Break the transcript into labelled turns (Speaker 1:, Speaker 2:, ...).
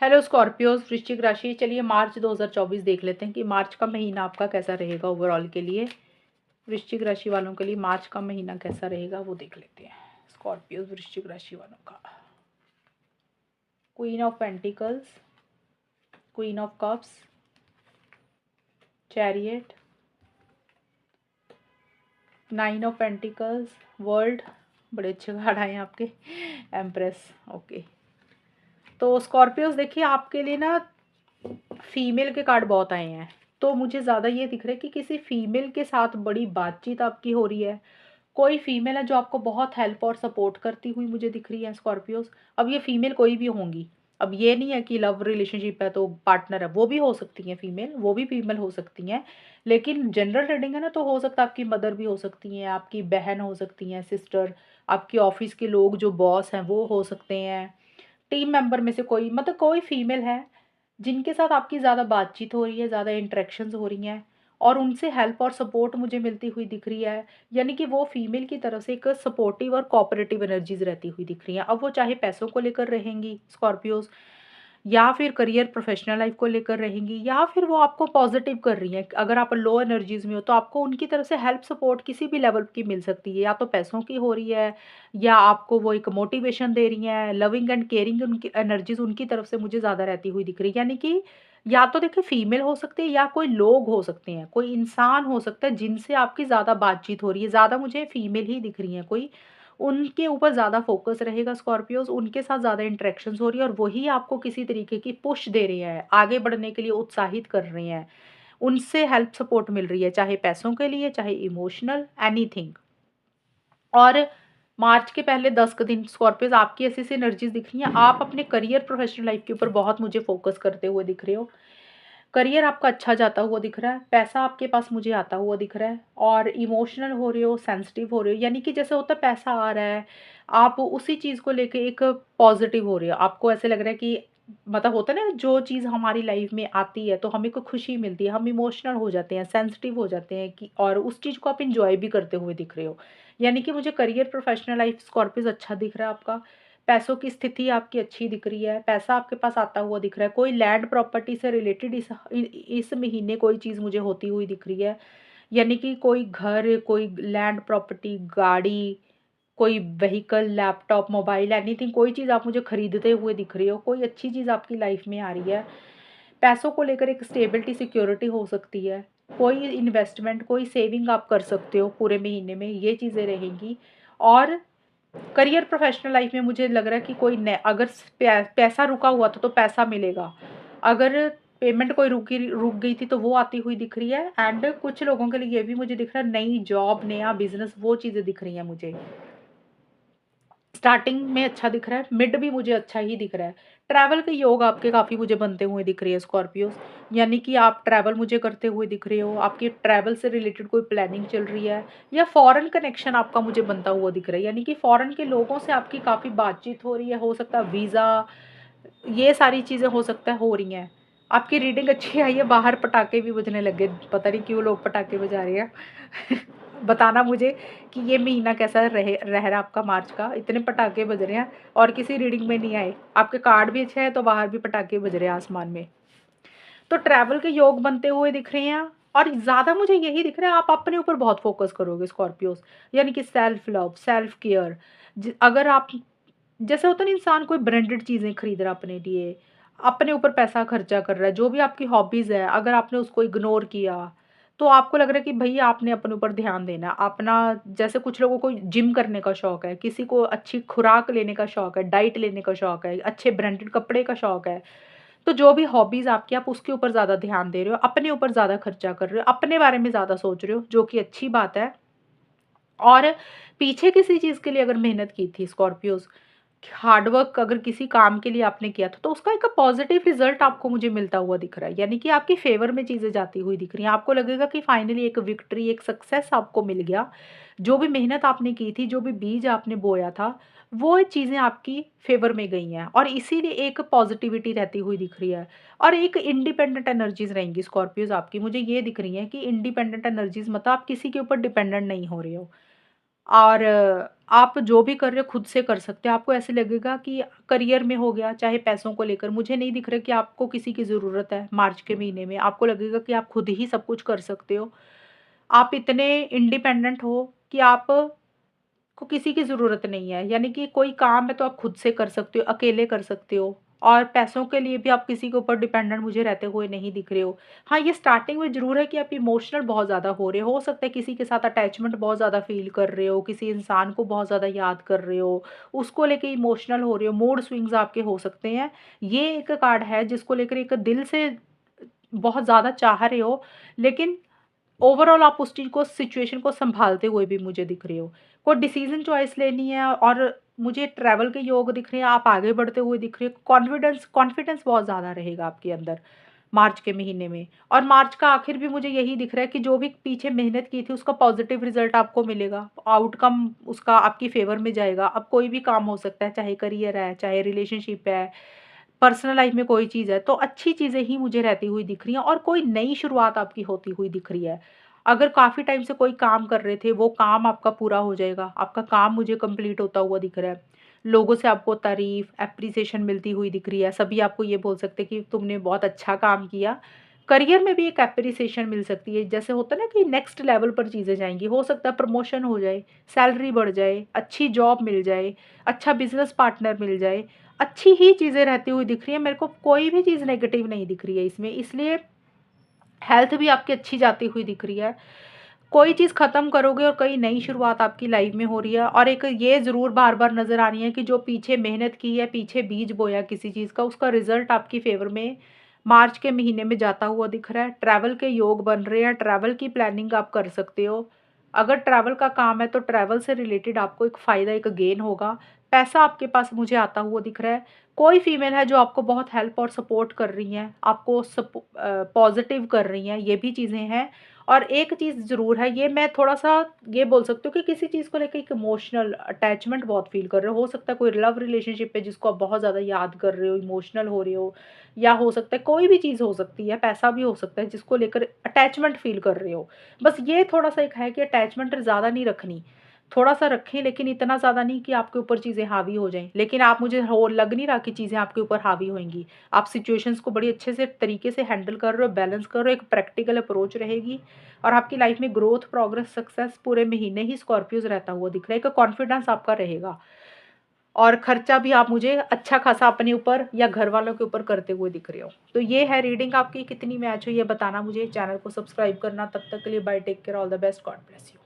Speaker 1: Hello Scorpios, वृश्चिक राशि। चलिए मार्च 2024 देख लेते हैं कि मार्च का महीना आपका कैसा रहेगा ओवरऑल के लिए। वृश्चिक राशि वालों के लिए मार्च का महीना कैसा रहेगा वो देख लेते हैं। स्कॉर्पियोज वृश्चिक राशि वालों का queen of pentacles, queen of cups, chariot, nine of pentacles, world. बड़े अच्छे कार्ड आए हैं आपके। एम्प्रेस। ओके, तो स्कॉर्पियोज देखिए आपके लिए ना फीमेल के कार्ड बहुत आए हैं। तो मुझे ज़्यादा ये दिख रहा है कि किसी फीमेल के साथ बड़ी बातचीत आपकी हो रही है। कोई फीमेल है जो आपको बहुत हेल्प और सपोर्ट करती हुई मुझे दिख रही है स्कॉर्पियोज। अब ये फीमेल कोई भी होंगी। अब ये नहीं है कि लव रिलेशनशिप है तो पार्टनर है, वो भी हो सकती हैं फीमेल, वो भी फीमेल हो सकती हैं। लेकिन जनरल रीडिंग है ना, तो हो सकता है आपकी मदर भी हो सकती हैं, आपकी बहन हो सकती हैं, सिस्टर, आपके ऑफिस के लोग जो बॉस हैं वो हो सकते हैं, टीम मेंबर में से कोई, मतलब कोई फीमेल है जिनके साथ आपकी ज़्यादा बातचीत हो रही है, ज़्यादा इंटरेक्शंस हो रही हैं और उनसे हेल्प और सपोर्ट मुझे मिलती हुई दिख रही है। यानी कि वो फीमेल की तरफ से एक सपोर्टिव और कोऑपरेटिव एनर्जीज रहती हुई दिख रही हैं। अब वो चाहे पैसों को लेकर रहेंगी स्कॉर्पियोज, या फिर करियर प्रोफेशनल लाइफ को लेकर रहेंगी, या फिर वो आपको पॉजिटिव कर रही हैं। अगर आप लो एनर्जीज में हो तो आपको उनकी तरफ से हेल्प सपोर्ट किसी भी लेवल की मिल सकती है, या तो पैसों की हो रही है, या आपको वो एक मोटिवेशन दे रही हैं। लविंग एंड केयरिंग उनकी एनर्जीज उनकी तरफ से मुझे ज़्यादा रहती हुई दिख रही है। यानी कि या तो देखिए फीमेल हो सकते हैं या कोई लोग हो सकते हैं, कोई इंसान हो सकता है जिनसे आपकी ज़्यादा बातचीत हो रही है। ज़्यादा मुझे फीमेल ही दिख रही हैं कोई, उनके ऊपर ज़्यादा फोकस रहेगा स्कॉर्पियोज, उनके साथ ज़्यादा इंटरेक्शंस हो रही है और वही आपको किसी तरीके की पुश दे रहे हैं, आगे बढ़ने के लिए उत्साहित कर रहे हैं। उनसे हेल्प सपोर्ट मिल रही है, चाहे पैसों के लिए, चाहे इमोशनल, एनीथिंग। और मार्च के पहले 10 दिन स्कॉर्पियोज आपकी ऐसी ऐसी एनर्जीज दिख रही हैं। आप अपने करियर प्रोफेशनल लाइफ के ऊपर बहुत मुझे फोकस करते हुए दिख रहे हो। करियर आपका अच्छा जाता हुआ दिख रहा है, पैसा आपके पास मुझे आता हुआ दिख रहा है, और इमोशनल हो रहे हो, सेंसिटिव हो रहे हो। यानी कि जैसे होता है पैसा आ रहा है, आप उसी चीज़ को लेके एक पॉजिटिव हो रहे हो। आपको ऐसे लग रहा है कि मतलब होता है ना, जो चीज़ हमारी लाइफ में आती है तो हमें को खुशी मिलती है, हम इमोशनल हो जाते हैं, सेंसिटिव हो जाते हैं कि, और उस चीज़ को आप इंजॉय भी करते हुए दिख रहे हो। यानी कि मुझे करियर प्रोफेशनल लाइफ स्कॉर्पियोज अच्छा दिख रहा है आपका। पैसों की स्थिति आपकी अच्छी दिख रही है, पैसा आपके पास आता हुआ दिख रहा है। कोई लैंड प्रॉपर्टी से रिलेटेड इस महीने कोई चीज़ मुझे होती हुई दिख रही है। यानी कि कोई घर, कोई लैंड प्रॉपर्टी, गाड़ी, कोई व्हीकल, लैपटॉप, मोबाइल, एनीथिंग, कोई चीज़ आप मुझे खरीदते हुए दिख रही हो, कोई अच्छी चीज़ आपकी लाइफ में आ रही है। पैसों को लेकर एक स्टेबिलिटी, सिक्योरिटी हो सकती है। कोई इन्वेस्टमेंट, कोई सेविंग आप कर सकते हो पूरे महीने में, ये चीज़ें रहेंगी। और करियर प्रोफेशनल लाइफ में मुझे लग रहा है कि कोई अगर पैसा रुका हुआ था तो पैसा मिलेगा। अगर पेमेंट कोई रुक गई थी तो वो आती हुई दिख रही है। एंड कुछ लोगों के लिए ये भी मुझे दिख रहा है, नई जॉब, नया बिजनेस, वो चीज़ें दिख रही हैं मुझे। स्टार्टिंग में अच्छा दिख रहा है, मिड भी मुझे अच्छा ही दिख रहा है। ट्रैवल के योग आपके काफ़ी मुझे बनते हुए दिख रही है स्कॉर्पियोज। यानी कि आप ट्रैवल मुझे करते हुए दिख रहे हो, आपकी ट्रैवल से रिलेटेड कोई प्लानिंग चल रही है, या फॉरेन कनेक्शन आपका मुझे बनता हुआ दिख रहा है। यानी कि फॉरेन के लोगों से आपकी काफ़ी बातचीत हो रही है, हो सकता है वीज़ा, ये सारी चीज़ें हो सकता है हो रही हैं। आपकी रीडिंग अच्छी आई है, बाहर पटाखे भी बजने लग गए, पता नहीं क्यों लोग पटाखे बजा रहे हैं। बताना मुझे कि ये महीना कैसा रह रहा आपका मार्च का, इतने पटाखे बज रहे हैं और किसी रीडिंग में नहीं आए। आपके कार्ड भी अच्छे हैं तो बाहर भी पटाखे बज रहे हैं आसमान में। तो ट्रैवल के योग बनते हुए दिख रहे हैं। और ज़्यादा मुझे यही दिख रहा है, आप अपने ऊपर बहुत फोकस करोगे स्कॉर्पियोज। यानी कि सेल्फ लव, सेल्फ केयर। अगर आप, जैसे होता है ना, इंसान कोई ब्रांडेड चीज़ें खरीद रहा है अपने लिए, अपने ऊपर पैसा खर्चा कर रहा है, जो भी आपकी हॉबीज़ है, अगर आपने उसको इग्नोर किया तो आपको लग रहा है कि भैया आपने अपने ऊपर ध्यान देना है अपना। जैसे कुछ लोगों को जिम करने का शौक है, किसी को अच्छी खुराक लेने का शौक है, डाइट लेने का शौक है, अच्छे ब्रांडेड कपड़े का शौक है। तो जो भी हॉबीज़ आपकी, आप उसके ऊपर ज़्यादा ध्यान दे रहे हो, अपने ऊपर ज़्यादा खर्चा कर रहे हो, अपने बारे में ज़्यादा सोच रहे हो, जो कि अच्छी बात है। और पीछे किसी चीज़ के लिए अगर मेहनत की थी स्कॉर्पियोज, हार्डवर्क अगर किसी काम के लिए आपने किया था तो उसका एक पॉजिटिव रिजल्ट आपको मुझे मिलता हुआ दिख रहा है। यानी कि आपकी फेवर में चीज़ें जाती हुई दिख रही हैं। आपको लगेगा कि फाइनली एक विक्ट्री, एक सक्सेस आपको मिल गया। जो भी मेहनत आपने की थी, जो भी बीज आपने बोया था, वो चीज़ें आपकी फेवर में गई हैं और इसीलिए एक पॉजिटिविटी रहती हुई दिख रही है। और एक इंडिपेंडेंट एनर्जीज रहेंगी स्कॉर्पियोज आपकी, मुझे ये दिख रही है कि इंडिपेंडेंट एनर्जीज मतलब आप किसी के ऊपर डिपेंडेंट नहीं हो रहे हो। और आप जो भी कर रहे हो खुद से कर सकते हो। आपको ऐसे लगेगा कि करियर में हो गया, चाहे पैसों को लेकर, मुझे नहीं दिख रहा कि आपको किसी की ज़रूरत है मार्च के महीने में। आपको लगेगा कि आप खुद ही सब कुछ कर सकते हो। आप इतने इंडिपेंडेंट हो कि आप को किसी की ज़रूरत नहीं है। यानी कि कोई काम है तो आप खुद से कर सकते हो, अकेले कर सकते हो और पैसों के लिए भी आप किसी के ऊपर डिपेंडेंट मुझे रहते हुए नहीं दिख रहे हो। हाँ, ये स्टार्टिंग में ज़रूर है कि आप इमोशनल बहुत ज़्यादा हो रहे हो। हो सकता है किसी के साथ अटैचमेंट बहुत ज़्यादा फ़ील कर रहे हो, किसी इंसान को बहुत ज़्यादा याद कर रहे हो, उसको लेके इमोशनल हो रहे हो, मूड स्विंग्स आपके हो सकते हैं। ये एक कार्ड है जिसको लेकर एक दिल से बहुत ज़्यादा चाह रहे हो, लेकिन ओवरऑल आप उस चीज़ को सिचुएशन को सँभालते हुए भी मुझे दिख रहे हो। कोई डिसीज़न चॉइस लेनी है और मुझे ट्रैवल के योग दिख रहे हैं, आप आगे बढ़ते हुए दिख रहे हो। कॉन्फिडेंस कॉन्फिडेंस बहुत ज़्यादा रहेगा आपके अंदर मार्च के महीने में। और मार्च का आखिर भी मुझे यही दिख रहा है कि जो भी पीछे मेहनत की थी उसका पॉज़िटिव रिज़ल्ट आपको मिलेगा। आउटकम उसका आपकी फ़ेवर में जाएगा। अब कोई भी काम हो सकता है, चाहे करियर है, चाहे रिलेशनशिप है, पर्सनल लाइफ़ में कोई चीज़ है, तो अच्छी चीज़ें ही मुझे रहती हुई दिख रही हैं और कोई नई शुरुआत आपकी होती हुई दिख रही है। अगर काफ़ी टाइम से कोई काम कर रहे थे, वो काम आपका पूरा हो जाएगा। आपका काम मुझे कंप्लीट होता हुआ दिख रहा है। लोगों से आपको तारीफ़, एप्रिसिएशन मिलती हुई दिख रही है। सभी आपको ये बोल सकते हैं कि तुमने बहुत अच्छा काम किया। करियर में भी एक एप्रिसिएशन मिल सकती है। जैसे होता है ना कि नेक्स्ट लेवल पर चीज़ें जाएँगी। हो सकता है प्रमोशन हो जाए, सैलरी बढ़ जाए, अच्छी जॉब मिल जाए, अच्छा बिज़नेस पार्टनर मिल जाए। अच्छी ही चीज़ें रहती हुई दिख रही हैं। मेरे को कोई भी चीज़ नेगेटिव नहीं दिख रही है इसमें। इसलिए हेल्थ भी आपकी अच्छी जाती हुई दिख रही है। कोई चीज़ ख़त्म करोगे और कई नई शुरुआत आपकी लाइफ़ में हो रही है और एक ये ज़रूर बार-बार नज़र आ रही है कि जो पीछे मेहनत की है, पीछे बीज बोया किसी चीज़ का, उसका रिज़ल्ट आपकी फ़ेवर में मार्च के महीने में जाता हुआ दिख रहा है। ट्रैवल के योग बन रहे हैं, ट्रैवल की प्लानिंग आप कर सकते हो। अगर ट्रैवल का काम है तो ट्रैवल से रिलेटेड आपको एक फ़ायदा, एक गेन होगा। पैसा आपके पास मुझे आता हुआ दिख रहा है। कोई फीमेल है जो आपको बहुत हेल्प और सपोर्ट कर रही हैं, आपको पॉज़िटिव कर रही हैं, ये भी चीज़ें हैं। और एक चीज़ ज़रूर है, ये मैं थोड़ा-सा ये बोल सकती हूँ कि किसी चीज़ को लेके एक इमोशनल अटैचमेंट बहुत फ़ील कर रहे हो। सकता है कोई लव रिलेशनशिप है जिसको आप बहुत ज़्यादा याद कर रहे हो, इमोशनल हो रहे हो, या हो सकता है कोई भी चीज़ हो सकती है, पैसा भी हो सकता है जिसको लेकर अटैचमेंट फ़ील कर रहे हो। बस ये थोड़ा-सा एक है कि अटैचमेंट ज़्यादा नहीं रखनी। थोड़ा-सा रखें लेकिन इतना ज़्यादा नहीं कि आपके ऊपर चीज़ें हावी हो जाएँ। लेकिन आप मुझे हो लग नहीं रहा कि चीज़ें आपके ऊपर हावी होएँगी। आप सिचुएशंस को बड़ी अच्छे से तरीके से हैंडल कर रहे हो, बैलेंस कर रहे हो, एक प्रैक्टिकल अप्रोच रहेगी और आपकी लाइफ में ग्रोथ, प्रोग्रेस, सक्सेस पूरे महीने ही स्कॉर्पियोज़ रहता हुआ दिख रहा है। एक कॉन्फिडेंस आपका रहेगा और खर्चा भी आप मुझे अच्छा खासा अपने ऊपर या घरवालों के ऊपर करते हुए दिख रहे हो। तो ये है रीडिंग आपकी, कितनी मैच हुई है बताना मुझे। चैनल को सब्सक्राइब करना। तब तक के लिए bye, take care, all the best, God bless you.